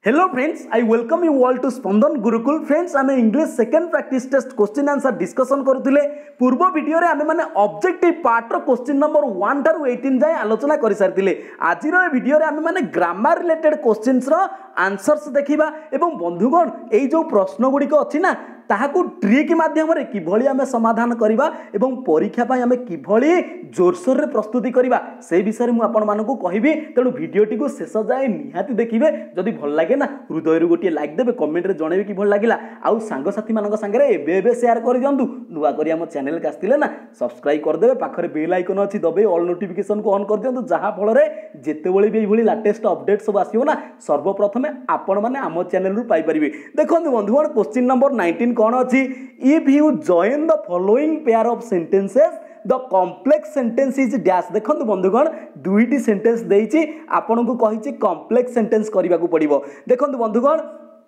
Hello friends, I welcome you all to Spandan Gurukul. Friends, आम English second practice test question answer discussion करुले पूर्व video रे आमे माने ऑब्जेक्टिव पार्ट रो क्वेश्चन नंबर 1 ठारू 18 जाय आलोचना करि सारथिले। आज रो वीडियो रे आमे माने ग्रामर रिलेटेड क्वेश्चंस रो आंसर्स देखिबा एवं बंधुगण एई जो प्रश्न गुडी को अछि ना ताहाकू ट्रिक माध्यम रे किभली आमे समाधान करिबा एवं परीक्षा पय आमे किभली जोरसोर रे प्रस्तुति करिबा से विषय मु आपण मानकू कहिबी। तेणु वीडियोटी को शेष जाए निहाती देखिबे। जदि भल लागे ना हृदय रो गोटे लाइक देबे, कमेंट रे जणेबे कि भल लागिला, आउ सांग साथी मानक संगे रे एबे शेयर कर दियंतु। नुवा करी हम चैनल के आस्तिले ना सब्सक्राइब कर देबे, पाखरे बेल आइकन अछि दबे ऑल नोटिफिकेशन को ऑन कर दियंतु, जहा फल रे जेतेबेले भी एभली लेटेस्ट अपडेट सब आसीबो ना सर्वप्रथमे आपण माने हम चैनल रु पाई परिबे। देखंतु बंधुगण क्वेश्चन नंबर 19 कोन अछि, if you join the following pair of sentences the complex sentence is dash. देखंतु बंधुगण दुईटी सेंटेंस देइछि, आपन को कहिछि कॉम्प्लेक्स सेंटेंस करिबा को पड़िबो। देखंतु बंधुगण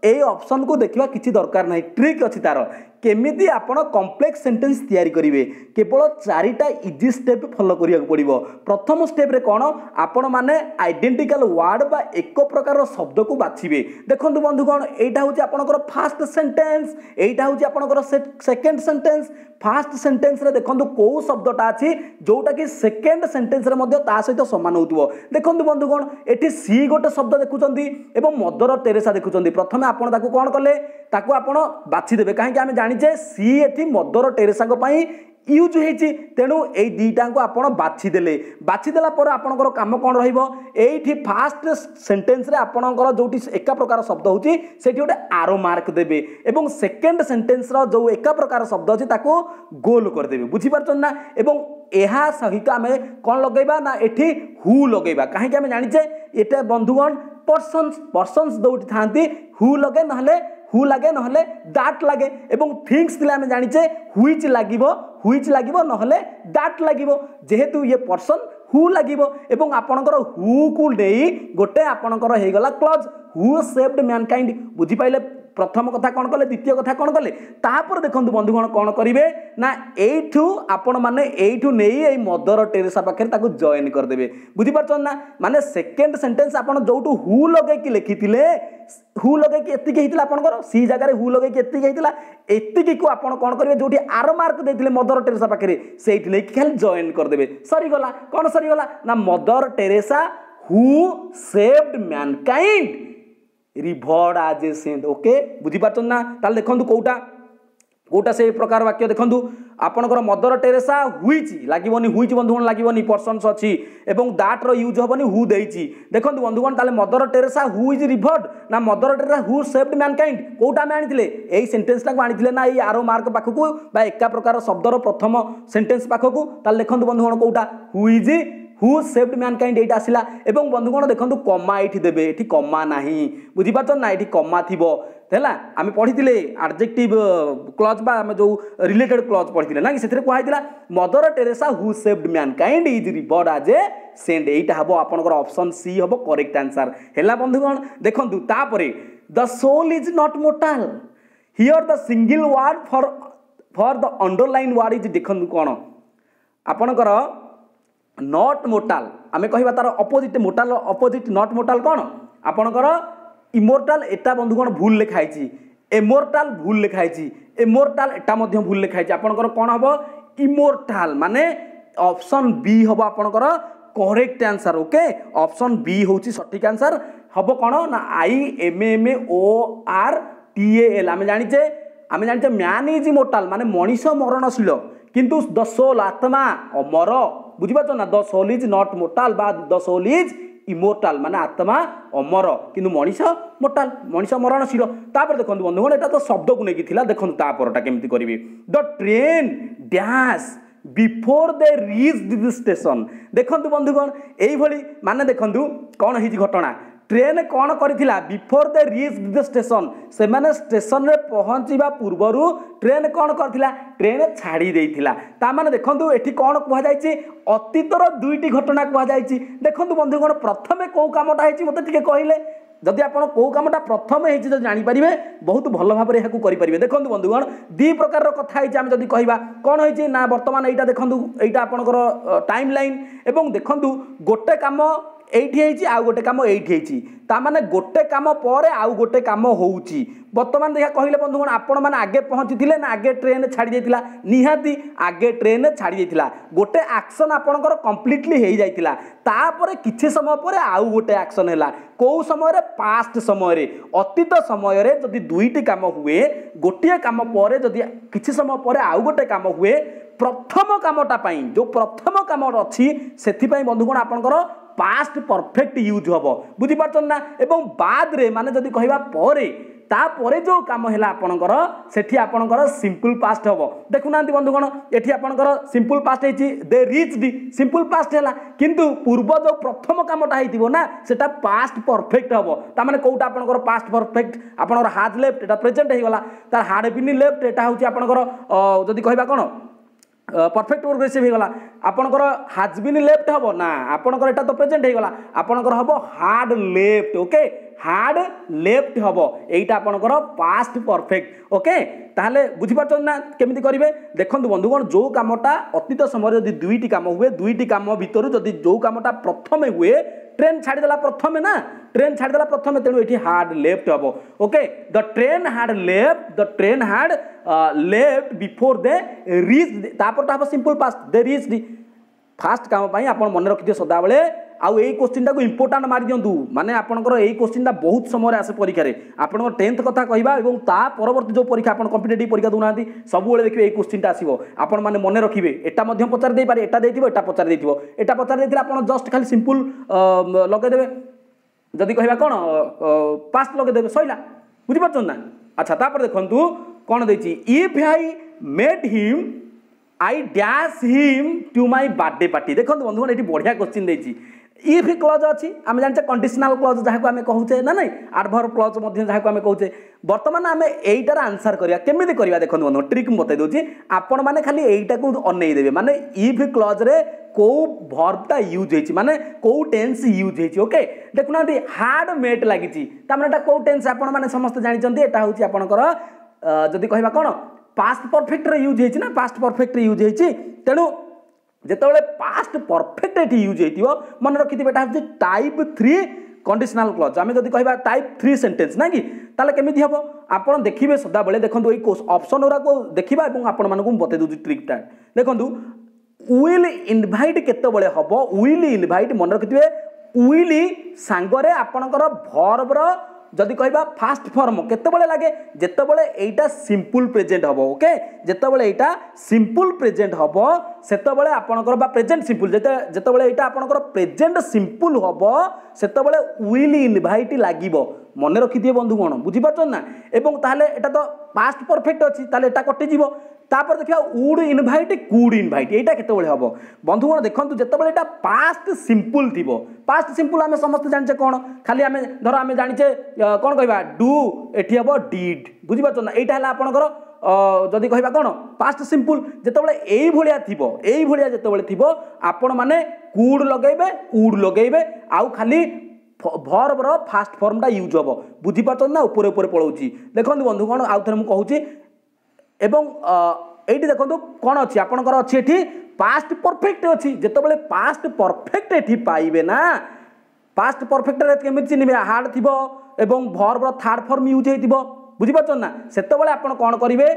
ए ऑप्शन को देखिबा किछि दरकार नाही, ट्रिक अछि तार केमिति आपण कॉम्प्लेक्स सेंटेंस तैयारी करिवे। केवल चारिटा इजी स्टेप फॉलो करिया पड़िबो। प्रथम स्टेप रे कोन आपण माने आइडेंटिकल वर्ड बा एक प्रकार शब्द को बाछिबे। देखंतु बंधुगण एटा होछि आपनकर फर्स्ट सेंटेंस, एटा होछि आपनकर सेकंड सेंटेंस। फर्स्ट सेंटेंस रे देखंतु को शब्दटा अछि जोटा कि सेकंड सेंटेंस रे मध्ये ता सहित समान होतबो। देखंतु बंधुगण एठी सी गोटे शब्द देखुचंती एवं मदर टेरेसा देखुचंती। प्रथमे आपण ताकू कोन करले, ताकू आपण बाछि देबे, काहे कि आमे जानिचे सी एथि मदर टेरेसा को पई यूज होईची। तेणु एई दीटा को आपण बाछि देला पर आपनकर काम कोन रहिबो, एठी फर्स्ट सेंटेंस रे आपनकर जोटी एका प्रकार शब्द होची सेठी गोटे आरो मार्क देबे एवं सेकंड सेंटेंस रो जो एका प्रकार शब्द अछि ताको गोल कर देबे। बुझी परछन ना। एवं एहा सहित आमे कोन लगेबा ना एठी हु लगेबा, काहे कि आमे जानिचे एटा बंधुगण पर्सन्स दोटी थांती हु लगे नहले हु लागे नहले दैट लागे एवं थिंग्स थिले आमे जानिचे व्हिच लागिबो नहले दैट लागिबो। जेहेतु ये पर्सन हु लागिबो एवं आपनकर हु को देई गोटे आपनकर हे गला क्लॉज हु सेव्ड मैनकाइंड। बुझी पाइले प्रथम कथा कौन कले, द्वितीय कथा कौन कले, तापर देखंतु बंधुगण कौन करिवे ना एठू आपण माने एठू नेई ए मदर टेरेसा पाखरे ताकू जॉइन कर देबे। बुझी परछन ना। माने सेकंड सेंटेंस आपण जोटू हु लगे कि लिखितिले, हु लगे कि एतिके हितला आपनकर सी जगह रे हु लगे कि एतिके हितला, एतिके को आपण कोन करिवे जोटी आरो मार्क देथिले मदर टेरेसा पाखरे सेठी नै खाली जॉइन कर देबे। सरी गला कोन सरी गला ना Mother Teresa who saved Mankind revered आज ए सेंट। ओके बुझी पाछन ना। ताल देखंतु कोटा से प्रकार वाक्य देखंतु आपनकर मदर टेरेसा हुईच लागिवनी, हुईच बंधुगण लागिवनी, पर्सन्स अछि एवं दैट रो यूज होबनी हु देइची। देखंतु बंधुगण ताले Mother Teresa who is reward ना Mother Teresa who saved mankind कोटा में आनिथिले एई सेंटेंस टा को आनिथिले ना एई आरो मार्क पाखकू बा एका प्रकार शब्द रो प्रथम सेंटेंस पाखकू। ताले देखंतु बंधुगण कोटा हु सेव्ड मैनकाइंड एटा आसिला एवं बंधुगण देखंतु कमा एठी देबे, एठी कमा नाही। बुझी पाछन ना, एठी कमा थिबो हैला। आमे पढिथिले एडजेक्टिव क्लॉज बा आमे जो रिलेटेड क्लॉज पढिथिले ना कि सेथरे को आइतिला Mother Teresa who saved mankind is reward as a saint. एटा हबो आपनकर ऑप्शन सी हबो करेक्ट आंसर हैला। बंधुगण देखंतु तापरे the soul is not mortal, here the single word for the underline word is देखंतु कोन आपनकर नॉट मोर्टल। आमे कहिबा तार opposite mortal opposite not mortal कोन आपनकर इमोर्टल। एटा बंधुगण भूल लिखाइछि, इमोर्टल भूल लिखाइछि, इमोर्टल एटा मध्य भूल लिखाइछि। आपनकर कोन हबो इमोर्टल माने ऑप्शन बी हबो आपनकर correct answer. Okay option B होछि सटीक आंसर हबो कोन ना IMMORTAL। आमे जानिचे मैन इज इमोर्टल माने मनीष मरणशील किंतु द सोल आत्मा अमर। बुझी पाछो ना। The soul is not mortal बा द सोल इज इमोर्टल माने आत्मा अमर किंतु मनीष मोर्टल मनीष मरणशील। तापर देखंतु बंधुगण एटा तो शब्द को नेकी थिला। देखंतु तापरटा केमिति करिवे, the train dash before they reach this station. देखंतु बंधुगण एई भली माने देखंतु कोन हिची घटना, ट्रेन कौन करिथिला before the reach the station, से माने स्टेशन रे पहुंचीबा पूर्वरु ट्रेन कौन करथिला ट्रेन छाड़ी देइथिला। ता माने देखंतु एठी कौन कुहा जायछि अतीतर दुईटी घटना कुहा जायछि। देखंतु बंधुगण प्रथमे को कामटा हेछि मते टिके कहिले, जदि आपण को कामटा प्रथमे हेछि जदि जानि परिबे बहुत भलो भाबरे याकू करि परिबे। देखंतु बंधुगण दी प्रकार रो कथा हेछि आमे जदि कहिबा कोन हेछि ना वर्तमान एटा देखंतु एटा आपनकर टाइमलाइन एवं देखंतु गोटे काम एठी आउ गोटे काम एठी ताने गोटे काम पर आउ गोटे काम होउची बर्तमान देखा कहले बंधुगण आपण मैंने आगे पहुँची ना आगे ट्रेन छाड़ी जाइतिला निहाती आगे ट्रेन छाड़ी जाइतिला गोटे एक्शन आपणकर कंप्लीटली हो जाइतिला तापर किछि समय पर आउ गोटे एक्शन हैला को समय रे पास्ट समय रे अतीत समय रे जदि दुईटी काम हुए गोटे काम पर जदि किछि समय पर आउ गोटे काम हुए प्रथम कामटा पाई जो प्रथम काम अच्छी से बंधुगण आपणकर पास्ट परफेक्ट यूज हम बुझीपार ना एवं बाद रे माने जदि कहवा परे तापरे जो काम है आपणकर सेठी आपणकर सिंपल पास्ट हम देखुना बंधुगण एठी आपणकर सिंपल पास्ट है दे रीच्ड सिंपल पास्ट है किंतु पूर्व जो प्रथम कामटा है ना सेटा पास्ट परफेक्ट हम ताने कौटा आपणकर पास्ट परफेक्ट आपणकर हाज लेफ्ट एटा प्रेजेंट हो गला तार हाड बिन लेफ्ट एटा होची आपणकर जदि कहवा कोन परफेक्ट प्रोग्रेसिव हो गला आपणकर हाज बिन लेफ्ट हम ना आपणकर एटा तो प्रेजेंट हो गला आपणकर हम hard left okay hard left हम एटा आपणकर पास्ट परफेक्ट ओके ताहले बुझी पारछन ना केमिति करिवे देखंतु बंधुगण जो कामटा अतीत समय जदि दुईटी काम हुए दुईटी काम भितर जदि जो कामटा प्रथमे हुए ट्रेन छाड़देला प्रथमे ना ट्रेन छाड़देला प्रथमे तेणु ये हार्ड लेफ्ट हम okay the train hard left before they reach तापर हम simple past they reach fast काम आप मन रखिए सदाबले आउ यही क्वेश्चन को इंपोर्टाट मारि दिंतु माने आपनकर यही क्वेश्चन बहुत समय आसे परीक्षा आपण 10th कथा कहबा एवं ता परवर्ती जो परीक्षा आपण कॉम्पिटिटिव परीक्षा दूना सब देखिए यही क्वेश्चन आसीबो आपण माने मन रखिबे एटा मध्य पचार दे पारे एटा देथिबो एटा पचार देथिबो एटा पचार देथिला आपण जस्ट खाली सिंपल लगे देबे जदि कहबा कोन पास्ट लगे देबे सइला बुझि पाछन ना अच्छा तापर देखंतु कोन देछि if I met him I dash him to my birthday party देखंतु बंधुगण एटी बढ़िया क्वेश्चन देछि इफ क्लज अच्छी आम जानते कंडीशनल क्लज जहाँ को आम कहूचे ना नहीं एडवर्ब क्लज जहाँ को आम कहूचे बर्तमान आम एटार आंसर करिया केमिति करिया देखंतु बंधु ट्रिक बतै दोची आपण माने खाली एटा को अनै देबे माने इफ क्लज रे को वर्बटा यूज होइछि माने को टेंस यूज होइछि ओके देखुना हार्ड मेट लागिछि त माने एटा को टेंस आपण माने समस्त जानि चंती एटा होछि आपणकर जदि कहबा कोन पास्ट परफेक्ट रे यूज होइछि ना पास्ट परफेक्ट रे यूज होइछि तेनु जेतबेले पास्ट परफेक्ट एटी यूज होइतिबो मन रखिथिबे एटा होछि टाइप 3 कंडीशनल क्लज आमे जदि कहबा टाइप 3 सेंटेंस ना कि ताले केमिति हबो आपण देखिबे सदा बेले देखंतु एई ऑप्शन ओरा को देखिबा एवं आपण मानकु बते दोजि ट्रिकटा देखंतु विल इनवाइट केते बेले हबो विल इनवाइट मन रखिथिबे विल सांगरे आपणकर वर्ब रो जदि कहबा फास्ट फॉर्म केते बेले लागे जेते बेले एटा सिंपल प्रेजेंट हबो ओके जेते बेले एटा सिंपल प्रेजेंट हबो सेते बेले आपणकर बा प्रेजेंट सिंपल जेते बेले एटा आपणकर प्रेजेंट सिंपल हबो सेते बेले विल इनवाइट लागिबो मन रखि दिए बंधुगण बुझी पाछन ना एवं ताले एटा तो पास्ट परफेक्ट अछि ताले एटा कटि जीवो तापर देखिया वुड इनवाइट कुड इनवाइट एटा केते बेले हबो बंधुगण देखंतु जेते बेले एटा पास्ट सिंपल थिबो पास्ट सिंपल आमे समस्त जानिचे कोन खाली आमे धर आमे जानिचे कोन कहबा डू एठी हबो डिड बुझी पाछन ना एटा हला आपणकर जदि कहबा कोन पास्ट सिंपल जेते बेले एई भलिया जेते बेले थिबो आपण माने कुड लगेबे वुड लगेबे आउ खाली वर्ब रो फास्ट फॉर्म टा यूज हबो बुझी पाछन ना ऊपर ऊपर पळौची देखंतु बंधुगण आउ थरे मु कहूची एवं एटी देखो कौन अच्छी आपणकर अच्छी एठी पास्ट परफेक्ट अच्छी जेते बेले पास्ट परफेक्ट एठी पाइबे ना पास्ट परफेक्ट रे केमिति चिनिबे हार्ड थिबो एवं वर्ब रो थर्ड फॉर्म यूज हेतिबो बुझि पाछन ना सेते बेले आपण कोन करिवे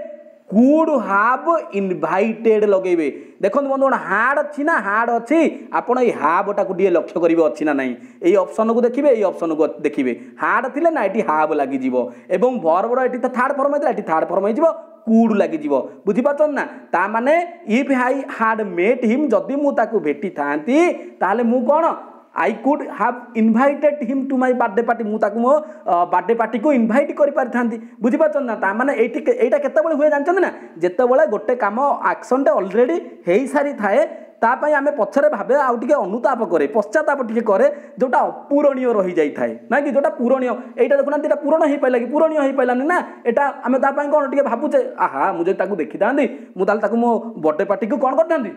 कुड हैव इनवाइटेड लगेबे देखो बंधुगण हार्ड अच्छी ना हार्ड अच्छी आपण ए हैव टा को दिए लक्ष्य करिवे अच्छी ना नहीं एई ऑप्शन को देखिबे एई ऑप्शन को देखिबे हार्ड थिले ना एटी हैव लागि जीवो एवं वर्ब रो एटी तो थर्ड फॉर्म हेतिला एटी थर्ड फॉर्म हे जीवो कुड लागि जीवो बुझि पाछन ना ता माने if I had met him जदि मु ताकू भेटी थांती ताले मु कोन I could have invited him to my birthday party मु ताकू मो बर्थडे पार्टी को इनवाइट करि पारि थांती बुझि पाछन ना ता माने एटा केते बेले हुए जानछन ना जेते बेले गोटे काम एक्शन टे ऑलरेडी हेई सारी थाए तापाई आमे पछरे भाबे आउ टिके अनुताप करे पश्चाताप टिके करे जोटा अपूरणीय रही जाई थाए ना कि जोटा पूरणीय एटा देखुना एटा पूरण हेई पाइला कि पूरणीय हेई पाइलानी ना एटा आमे तापाई कोन टिके भाबुचे आहा मुझे ताकू देखि थांदी मु ताल ताकू मो बर्थडे पार्टी को कोन करथांदी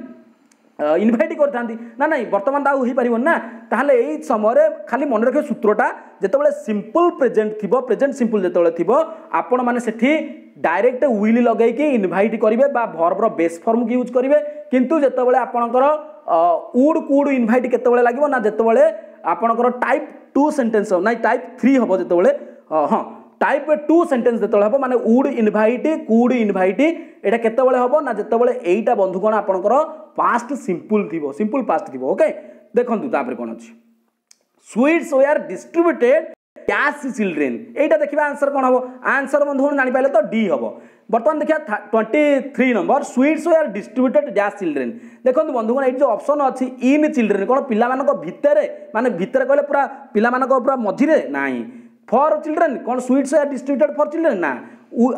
इनवाइट करथांदी ना नहीं वर्तमान ताऊ ही परिबन ना ताहले एई समय खाली मन रखे सूत्रटा जेतेबेले सिंपल प्रेजेंट थिबो प्रेजेंट सिंपल जेतेबेले थिबो आपण माने सेठी डायरेक्ट विल लगे कि इनवाइट करिवे बा वर्ब रो बेस फॉर्म यूज करिवे किंतु जेतेबेले आपणकर वुड कुड इनवाइट केतेबेले लागिवो ना जेतेबेले आपणकर टाइप 2 सेंटेंस ना टाइप 3 हम जो हाँ टाइप 2 सेंटेंस जो हम माने वुड इनवाइट कुड इनवाइट एटा केतेबेले हम ना जितेबाला एटा बंधुगण आपणकर पास्ट सिंपल थी सिंपल पास्ट थी ओके देखंतु तापर कोन अछि sweets were distributed cash children एटा देखिबा आंसर कोन हबो आंसर बंधुगण जानि पाइले तो डी हबो बर्तमान देखिया 23 number sweets were distributed cash children देखंतु बंधुगण एटी जो ऑप्शन अछि इन चिल्ड्रेन कोन पिला मानको भितरे माने भितरे कहले पूरा पिला मानको पूरा मझिरे नाही फॉर चिल्ड्रेन कौन sweets are distributed for children ना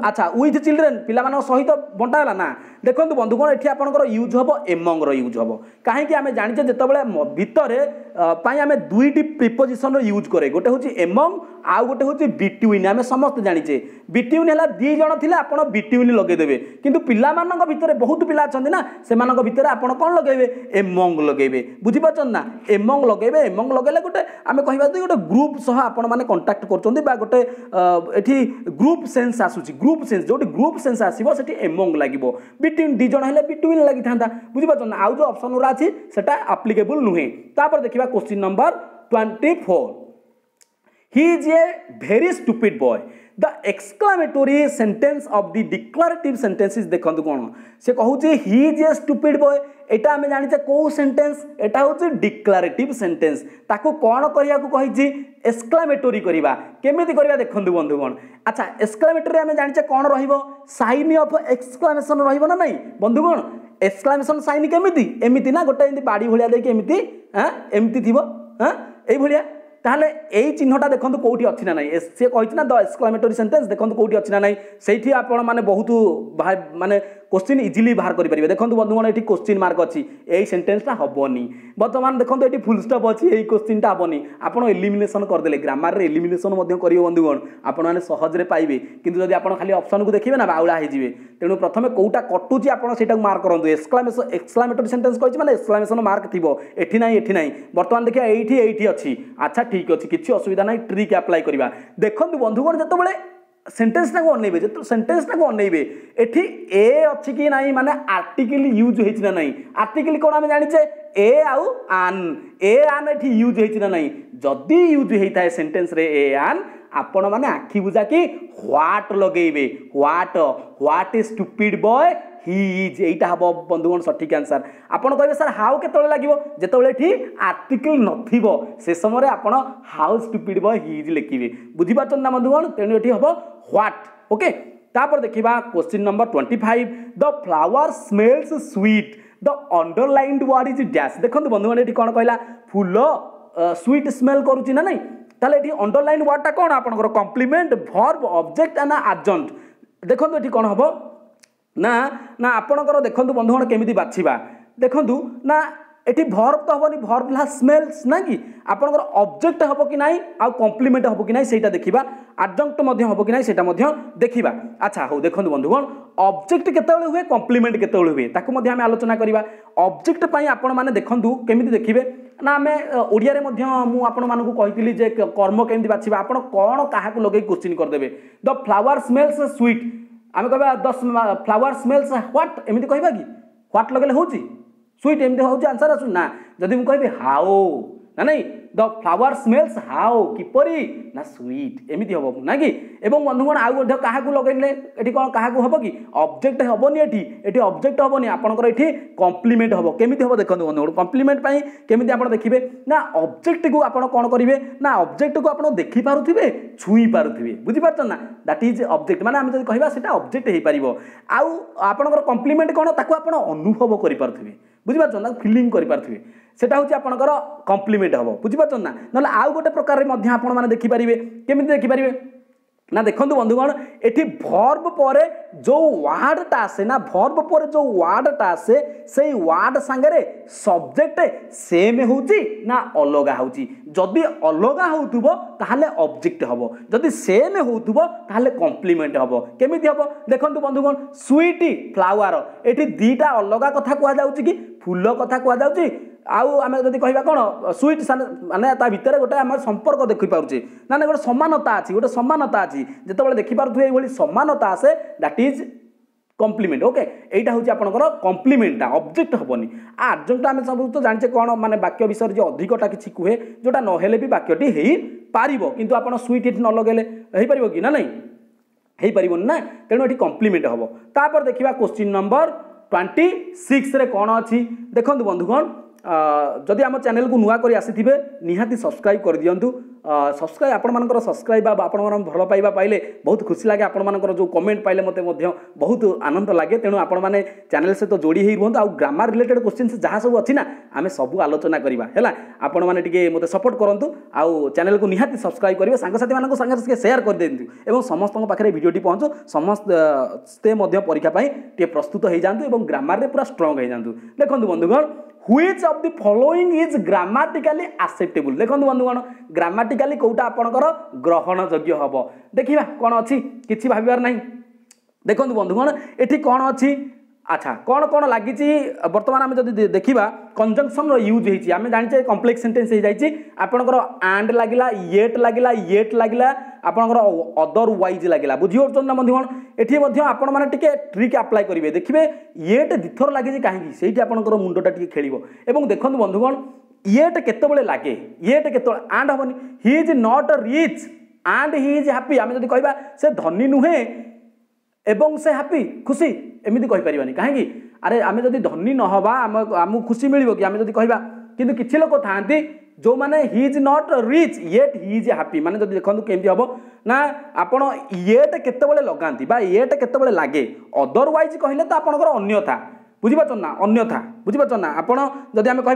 अच्छा विथ चिल्ड्रेन पिला मान सहित बंटाला ना देखो बंधुगण ये आपंकर यूज हम एमंग यूज हम कहीं आम जाने जिते भितर आम दुईटी प्रिपोजिशन यूज करे गोटे हूँ एमंग आउ गोटे हूँ बिटवीन आम समस्त जाचे बिटवीन है दी जन थे आप बिटवीन लगेदेवे किंतु पिला भितर बहुत पिला अच्छा ना से भितर आप कौन लगेबे एमंग लगेबे बुझीपार ना एमंग लगेबे एमंग लगेले गोटे आम कह गोटे ग्रुप सह आपण मैंने कंटाक्ट कर गोटे ये ग्रुप सेन्स आसूँ ग्रुप सेन्स जो ग्रुप सेन्स आसो से एमंग लगे बिटवीन दी जन है बिटवीन लगी था बुझीपार ना आउ जो ऑप्शन गुरा अच्छी से आप्लिकेबल नुहे तापर देखा question number 24 He is a very stupid boy. The exclamatory sentence of the declarative sentences देखंतु कोन से कहूचे he is a stupid boy एटा हमें जानि छे को सेंटेंस एटा होचे डिक्लेरेटिव सेंटेंस ताको कोन करिया को कहि छी एक्सक्लेमेटरी करिवा केमिति करिवा देखंतु बंधुगण अच्छा एक्सक्लेमेटरी हमें जानि छे कोन रहिबो साइन ऑफ एक्सक्लेमेशन रहिबो ना नहीं बंधुगण एक्सक्लेमेशन साइन केमिति एमिति ना गोटे एमिति बाडी भलिया देके एमिति हां एमिति थिबो हां एई भलिया ताहले एई चिन्हटा देखंतु कोठी अछि ना नहीं से कहिछि ना द एक्सक्लेमेटरी सेंटेंस देखंतु कोठी अछि ना नहीं सेठी आपण माने बहुत माने क्वेश्चन इजिली बाहर करि परिबे देखंतु बंधुगण एठी क्वेश्चन मार्क अछि एई सेंटेंसटा हबोनी वर्तमान देखंतु एठी फुल स्टॉप अछि एई क्वेश्चनटा हबोनी आपण एलिमिनेशन कर देले ग्रामर रे एलिमिनेशन मध्य करियो बंधुगण आपण माने सहज रे पाइबे किंतु जदि आपण खाली ऑप्शन को देखिबे ना बाउला हे जिवे तेनु प्रथमे कोउटा कटुची आपण सेटा मार्क करंतु एक्सक्लेमेटरी सेंटेंस कहिछि माने एक्सक्लेमेशन मार्क थिबो एठी नाही वर्तमान देखिया एठी अछि अच्छा ठीक अछि किछि असुविधा नाही ट्रिक अप्लाई करिवा देखंतु बंधुगण जतबेले सेंटेंस टाको अनेबे जत सेंटेंस टाको अनेबे एठी ए अछि कि नाही माने आर्टिकल यूज हेछि ना नाही आर्टिकल कोन हम जानि छे ए आउ आन एठी यूज हेछि ना नाही जदी यूज हेइताय सेंटेंस रे ए आन आपण माने आखि बुझा कि व्हाट लगेबे what is stupid boy he is एटा हबो बंधुगण सठिक आंसर आपण कहबे सर हाउ केतळे लागिवो जेतळे एठी आर्टिकल नथिबो से समय रे आपण how stupid boy he is लिखिबे बुझि पाछन ना बंधुगण तेनु एठी हबो व्हाट ओके तापर देखिबा question number 25 the flower smells sweet the underlined word is dash देखंतु बंधुगण एठी कोन कहला फूल स्वीट स्मेल करूची ना नहीं ताले एठी अंडरलाइन वर्डटा कोन आपनकर complement verb object and adjunct देखंतु एठी कोन हबो ना ना आपनकर देखंतु बंधुगण केमिति बाछिबा देखंतु ना एठी वर्ब तो हबनी वर्ब ला स्मेल्स ना कि आपनकर ऑब्जेक्ट हबो कि नाही आ कॉम्प्लीमेंट हबो कि नाही सेटा देखिबा एडजंक्ट मध्ये हबो कि नाही सेटा मध्ये देखिबा अच्छा हो देखंतु बंधुगण ऑब्जेक्ट केतेबेले हुए कॉम्प्लीमेंट केतेबेले हुए ताको मध्ये हम आलोचना करिबा ऑब्जेक्ट पई आपण माने देखंतु केमिति देखिबे ना आमे ओडिया रे मध्ये मु आपण मानकु कहितली जे कर्म केमिति बाछिबा आपण कोन काहाकु लगै क्वेश्चन कर देबे द फ्लावर स्मेल्स स्वीट आमे कहबा द फ्लावर स्मेल्स व्हाट एमिति कहबा कि व्हाट लगले होची स्वीट एमती हूँ आंसर आसू ना जदि मुझे कहि हाउ ना नहीं द फ्लावर स्मेल्स हाउ किपरी ना स्वीट एमती हम ना कि एवं बंधुगण आउ क्या लगेले ये कौन क्या हम कि ऑब्जेक्ट हेनी ये ऑब्जेक्ट हेनी आपंकर ये कॉम्प्लीमेंट हम केमी हम देखते बंधुगण कॉम्प्लीमेंट केमी आप देखिए ना ऑब्जेक्ट को आप कौन करेंगे ना ऑब्जेक्ट को आप देखिपे छुई पारे बुझीपार ना दैट इज ऑब्जेक्ट माने आम जब कह ऑब्जेक्ट हो पार आउ आपंकर कॉम्प्लीमेंट कौन ताको आप अनुभव करें बुझीपार ना फिलिंग करें सेटा हूँ आपंकर कॉम्प्लीमेंट हम बुझीपार ना ना आउ गोटे प्रकार आपने देखिपारे केमी देखिपारे ना देखंतु बंधुगण एठी वर्ब पर जो वर्डटा आसे ना वर्ब पर जो वर्डटा आसे से वर्ड संगे सब्जेक्ट सेम होउची ना अलगा होउची जदि अलगा होउथुबो ताहाले ऑब्जेक्ट हबो जदि सेम होउथुबो ताहाले कॉम्प्लीमेंट हबो केमिति हबो देखंतु बंधुगण स्वीट फ्लावर एठी दीटा अलगा कथा कुआ जाउची कि फूल कथा कुआ जाउची आउ आम जब कह कौन स्वीट माने ता भितर गोटे आम संपर्क देखिपारे ना गोटे समानता अच्छी गोटे समानता अच्छी जिते देखिपे ये समानता आसे दैट इज कम्प्लीमेंट ओके एटा हूँ आपंकर कम्प्लीमेंटा ऑब्जेक्ट हेनी आर्जेक्ट आम सब तो जाने कौन माने वाक्य विषय जो अधिकटा किसी कहे जोटा नहेले भी वाक्यटी हो पार कितु आप स्वीट इट न लगेले हो पार कि ना नहीं हो पारन ना तेणु ये कम्प्लीमेंट हम तापर देखा क्वेश्चन नंबर 26 रे कौन अच्छी देखो बंधुगण जदि आम चैनल को नुआ करी आसी निहाती सब्सक्राइब कर दिंतु सब्सक्राइब आपण सब्सक्राइब आपण भल पाइबा पाइले बहुत खुशी लगे आपण जो कमेंट पाइले मते बहुत आनंद लगे तेणु आपण मैंने चैनल सहित तो जोड़ी ही रुहतु आ ग्रामर रिलेटेड क्वेश्चन जहाँ सब अच्छी ना आम सब आलोचना करवा है आपण मैंने मते सपोर्ट करूँ आउ चैनल को निहाती सब्सक्राइब करेंगे सांगसाथी मानक संगे शेयर कर दिंतु एवं समस्त पाखे भिडियोटी पहुँचु समस्ते परीक्षा टे प्रस्तुत हो जातु और ग्रामर रे पूरा स्ट्रंग हो जातु देखो बंधुगण Which of the following is grammatically acceptable देखो बंधुगण ग्रामाटिकाली कौटा आपणकर ग्रहण योग्य हम देखा कौन अच्छी किसी भाबार ना देखो बंधुगण ये कौन अच्छी अच्छा कौन कौन लगी बर्तमान आम जब देखा कंजंक्शन यूज होती आम जाने कम्प्लेक्स सेंटेंस हो जाए आपणकर एंड लगिला येट लगिला आपणकर अदरवाइज लगिला बुझीपार ना बंधुगण ये आपण मैंने ट्रिक अप्लाई करेंगे देखिए येट दिथर लगी कहीं से आपंकर मुंडटा टी खेल और देखो बंधुगण येट केतबेले लगे येट केतबेले एंड हेनी he is not rich and he is happy आम जब कह से धनी नुहे एवं से हैप्पी खुशी एमती कहीपर कहीं अरे आम जब धनी नहबा आमको खुशी मिल कि आम जब कह कि किसी लोग था जो मैंने he is not rich yet he is happy माने जब देखो केमती हम ना आपण येट केतबेले लगाती येट केतबेले लगे अदरवाइज कहले तो आपंकर अन्यथा बुझीपार ना अन्यथा बुझीपार ना आपड़ जदि आम कह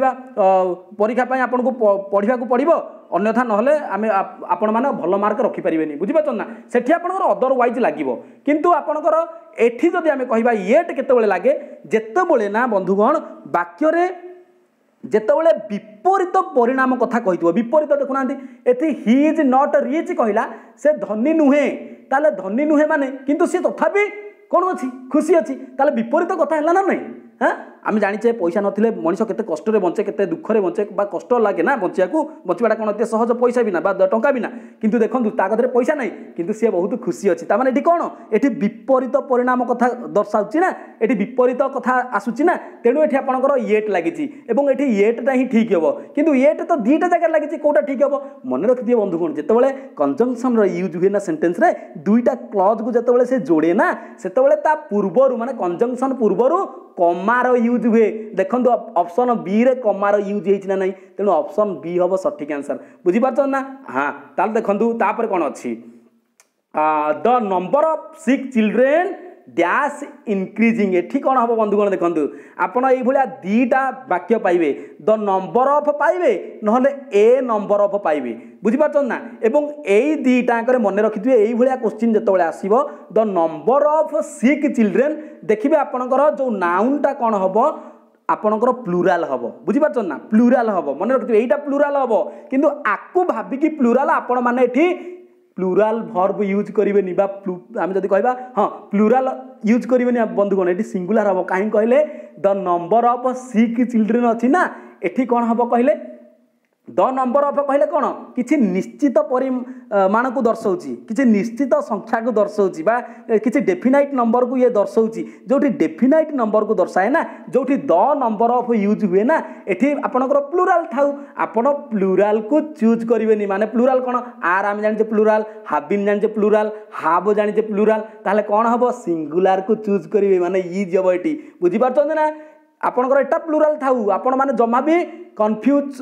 परीक्षा आपन को पढ़ा पड़ो अन्यथा नहले आम आपण मैंने भल मार्क रखिपारे बुझीपार ना से आपंकर अदरवाइज लगे किंतु आपंकर एठी जदि आम कह येट केतबेले लगे जेतेबेले ना बंधुगण वाक्य जेतेबेले विपरीत परिणाम कथा कही विपरीत देखुना ये ही इज नॉट रिच कहला से धनी नुहे ताले धनी नुहे माने किंतु सी तथापि कौन अच्छी खुशी अच्छी ताले विपरीत कथा है ना नहीं हाँ आम जाने पैसा नथिले मनीष केते कष्ट बंचे केते दुख रे बंचे बा कष्ट लगे ना बंचाटा कौन एत सहज पैसा बिना बा टंका बिना किंतु देखो कथरे पैसा नहीं किंतु सी बहुत खुशी अच्छी तार ये कौन ये विपरीत परिणाम कथा दर्शाऊँ ना ये विपरीत कथा आसूची ना तेणु ये आपंकर येट लगी ये येटा ही ठीक हे किंतु येट तो दुईटा जगह लगी कौटा ठीक हे मन रखिए बंधुगण जितेबाला कंजंक्शन यूज हुए ना सेंटेंस रे दुईटा क्लज को जितेबाला से जोड़े ना से पूर्वर माने कंजंक्शन पूर्वर कमार यूज हुए देखो ऑप्शन बी रे कमार यूज होना नहीं तेणु ऑप्शन बी हम सठिक आंसर बुझीपार ना हाँ ताल देखु तापर कौन अच्छी the number of sick children dash increasing एठी कौन हम बंधुगण देखो आपड़ ये दीटा वाक्य पाइबे द नंबर ऑफ पाइबे नहले ए नंबर ऑफ पाइबे बुझीपार ना एवं यही दीटा मन रखिथे ये क्वेश्चन जिते आसो the number of sick children देखिए आपणकर जो नाउनटा कौन हम आपणकर प्लूराल हम बुझीपार ना प्लूराल हम मन रखिथे यहीटा प्लूराल हम किंतु आपको भाविकी प्लूराल आपण मैंने प्लूराल भर्ब यूज करेंगे आम जब कह हाँ प्लूराल यूज करेंगे बंधुगण ये सिंगुलार हम कहीं कहले the number of sick children अच्छी ना एठी कौन हम कहले द नंबर ऑफ कहले कौन किसी निश्चित परिमाण को दर्शाऊँगी किसी निश्चित संख्या को दर्शाऊँगी किसी डेफिनाइट नंबर को ये दर्शाऊँगी जो डेफिनाइट नंबर को दर्शाए ना जो द नंबर ऑफ यूज हुए ना ये आपंकर प्लूराल थाउ आपण प्लूराल को चूज करेंगे माने प्लूराल कौन आर आम जाने प्लूराल हाबिन जाने प्लूराल हाब जाने प्लूराल ताहले कौन हम सिंगुलार को चूज करेंगे माने इज हम ये बुझीपार ना आपणकर एटा प्लूराल थाउ आपण माने जमा भी कन्फ्यूज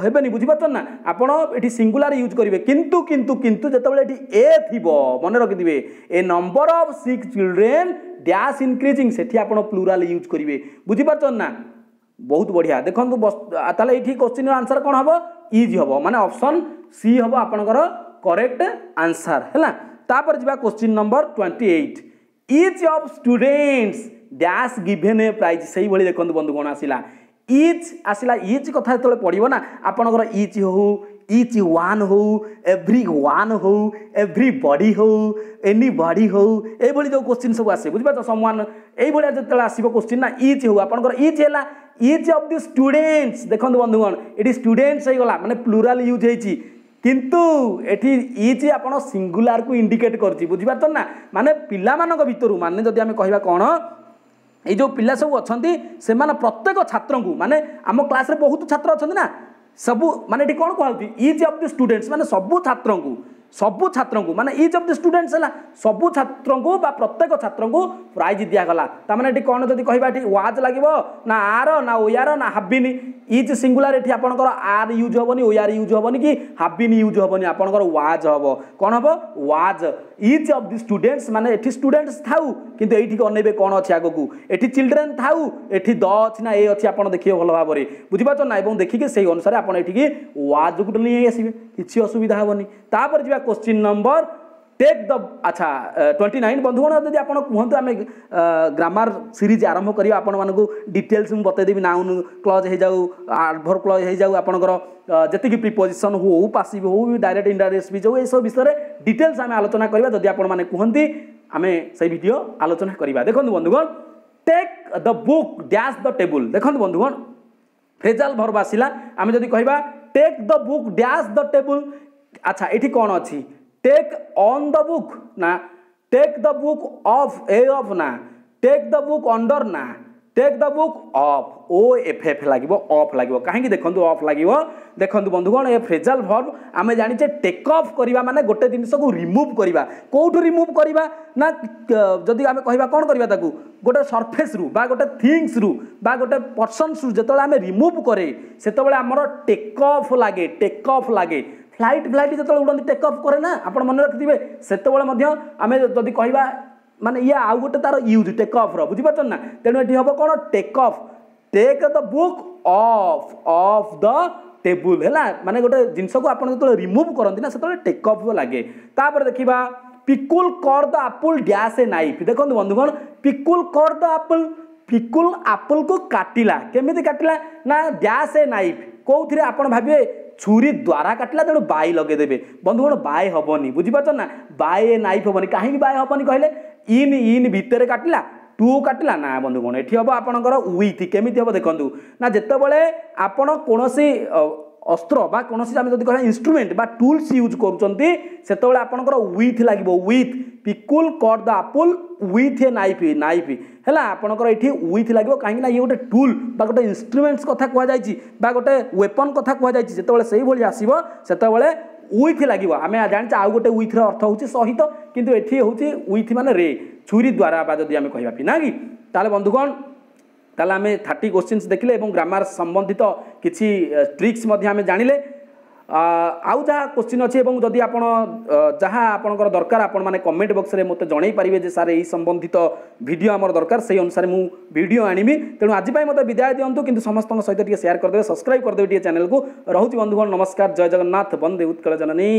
हेबेनी बुझीपार ना आपण ये सिंगुलार यूज करेंगे किंतु किंतु किंतु जितेबाला ये ए थी मन रखिथे a number of sick children dash increasing से प्लूराल यूज करेंगे बुझीपार ना बहुत बढ़िया देखो ताले ये क्वेश्चन आंसर कौन हम इज हम माने ऑप्शन सी हम आपणकर करेक्ट आंसर है तापर जा question number 28 each of students dash given a prize से ही देखो बंधुगण आसला इच कथा जो पड़ो ना आपणकर इच हो इच वन हो एव्री वन हो एव्री बडी हो एनी बडी हो ये जो क्वेश्चन सब आसे बुझीपार समवन ये जो आसो क्वेश्चन ना इच हो आपणकर इच है इच ऑफ द स्टूडेंट्स देखो बंधुगण ये स्टूडेंट्स हो गला माने प्लूराल यूज होती किंतु एठी इज आपण सिंगुलर को इंडिकेट करछि बुझि पारछन ना माने पिला मानक भितरु माने जदि आमे कहबा कोन ये जो पिला सब अच्छा से प्रत्येक छात्र को माने आम क्लास रे बहुत छात्र अच्छा ना सबू माने ये कौन कहती इज ऑफ द स्टूडेंट्स माने सबू छात्र को माने इज ऑफ द स्टूडेंट्स है सबू छात्र को बा प्रत्येक छात्र को प्राइज दिगला ताने ये कौन जब कहवा वाज लगे ना आर ना ओयार ना हाबिन इज सिंगुलर ये आपंकर आर यूज हेनी ओयार यूज हेनी कि हाबिन यूज हेनी आपंकर वाज हम कौन हम was is of the students माने एठी स्टूडेंट्स थाउ किंतु एठी अनेबे कौन अच्छे आग को एठी चिल्ड्रेन थाउ एठी द अच्छी ना ए अच्छी आप देखिए भल भाव में बुझीपार ना और देखिए से अनुसार आप वाज को नहीं आसवे किसी असुविधा हेनी तापर जी क्वेश्चन नंबर टेक द अच्छा 29 बंधुगण जब आप कहतु आम ग्रामर सीरीज आरंभ करा आपण मानक डिटेल्स मुझे बतईदेवी नाउन क्लज हो जाऊ एडवर्ब क्लज हो जाऊ आपंकर जी प्रिपोजिशन हो पासिव हो डायरेक्ट इनडायरेक्ट स्पीच हो सब विषय डिटेल्स आम आलोचना करवा जदि आपण मैंने कहती आम से वीडियो आलोचना करवा देखो बंधुगण take the book dash the table देखो बंधुगण फ्रेजाल वर्ब आसला आम जदि कहवा take the book dash the table अच्छा ये कौन अच्छी टेक ऑन द बुक ना टेक द बुक ऑफ ए ऑफ ना टेक द बुक अंडर ना take the book off O F F लगे ऑफ लगे कहीं देखो ऑफ लगे देखो बंधुगण ये फ्रेजाल वर्ब आम जाने टेक ऑफ करवा माने गोटे जिनस को रिमूव करवा कौटू रिमूव करवा ना जदि आम कहवा कौन करवा गोटे सरफेस रु बा गोटे थिंग्स रु बा गोटे पर्सन्स रु जो आम रिमूव करे से आमर टेक ऑफ लगे फ्लाइट जो उड़ती टेक ऑफ करे ना आप मन रखिथे से आम जदि कहवा माने ये आउ गोटे तार यूज टेक ऑफ बुझीपार ना तेणु ये हम कौन take off take the book off the table है माने गोटे जिनस को आप जो रिमूव करती ना से टेक ऑफ लगे तापर देखा पिकुल कर द आपुल डैश ए नाइफ देखो बंधुगण पिकुल कर द आपुल पिकुल आपुल को काटिला केमिति काटिला ना डैश ए नाइफ कौन आप भावे छुरी द्वारा काटिला तेणु बाई लगेदेवे बंधुगण बाय हेनी बुझीपार ना बाय नाइफ हेनी कहीं बाय हेनी कहले इन इन भितर काटिला टू काटिला ना बंधुगण ये हम आपंकर विथ केमी हम देखूँ ना जितेबाला आपण कौन अस्त्र बा कौन जब कह इंस्ट्रुमेंट बा टूल्स यूज करें आपंकर विथ लगे विथ पिकुल cut the apple with a knife है आपंकर ये विथ लगे कहीं ये गोटे टूल बा गोटे इंस्ट्रुमेंट्स कथा कहुई गोटे वेपन कथा कहुई जिते से भाई आसो से विथ लगे आम जाने आउ गोटे विथ अर्थ हूँ सहित किंतु एठी हूँ विथ माने रे छुरी द्वारा बा जदि आम कहवा ना कि ताले बंधुगण ताले आम 30 क्वेश्चंस देखिले और ग्रामर संबंधित किसी ट्रिक्स आम जानिले आउ जहाँ क्वेश्चन अच्छे जदि आप जहाँ आपंकर दरकार आपण मैंने कमेंट बॉक्स में मत जन पारे जे सारे संबंधित वीडियो आमर दरकार से अनुसार मु वीडियो आनिबी तेणु आज मत विदाय दिंतु किंतु समस्त सहित शेयर करदे सब्सक्राइब करदे चैनल को रोचे बंधुगण नमस्कार जय जगन्नाथ वंदे उत्कल जननी।